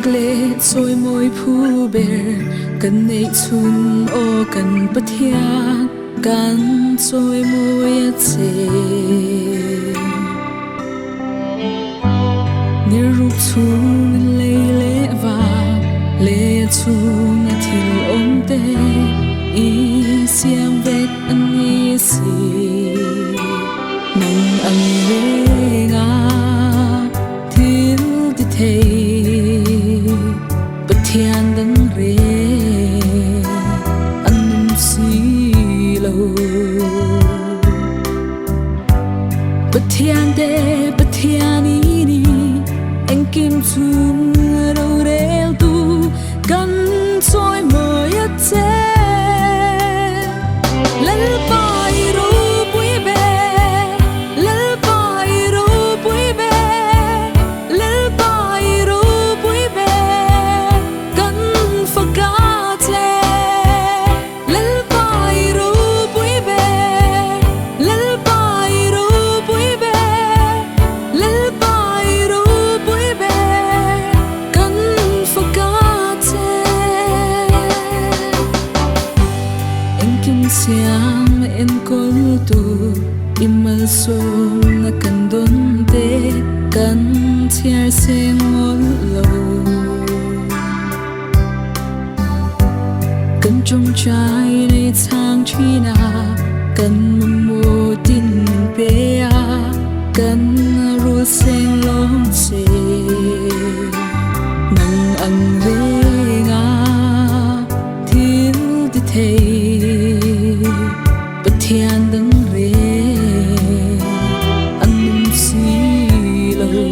lệ trôi môi phu bề cần nệ chun ô cần bất thiang cần trôi môi chê nir rup chun lệ lệ vàng lệ chun thil ôm tê y xiang vết anh y si nang ang ve nga thil ti thei bất thian đấng rê anh si lâu bất thian đê bất thian ý đi anh kim chun đâu rêu tu căn trôi mơ yết chê Lalpa Ropui Lalpa Ropui Lalpa Ropui căn phật ca chê Lalpa Ropui Lalpa Ropui Lalpa Ropui căn phật ca chê anh kim xiang en kol tu imal som na kan don te kan thiar seng ol lo kan chung chai nei chang china kan mo tin pe a kan ru seng long se nang ang ve nga thil ti thei bất thian đấng rê anh si lâu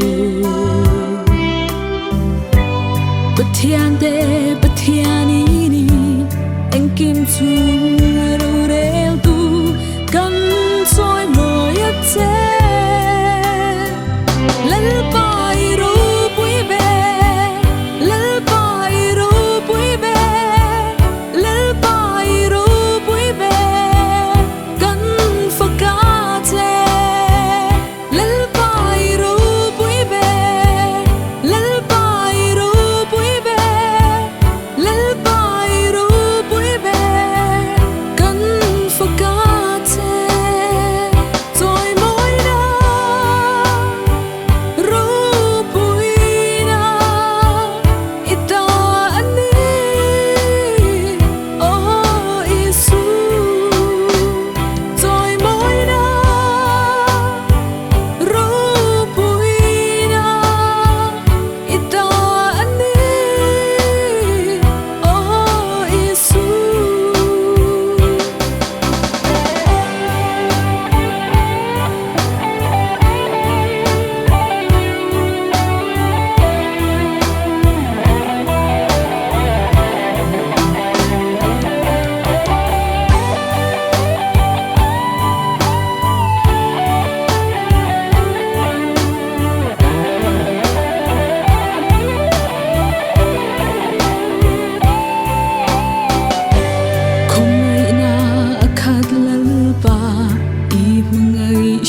bất thian đê bất thian ý đi anh kim chun đâu rêu tu căn trôi mơ yết chê Lalpa Ropui Lalpa Ropui Lalpa Ropui căn phật ca chê Lalpa Ropui Lalpa Ropui Lalpa Ropui căn phật ca chê rồi mỗi na Ropui na ita ani oh Isu rồi mỗi na Ropui na ita ani oh Isu không ai na akhat lalpa i mangai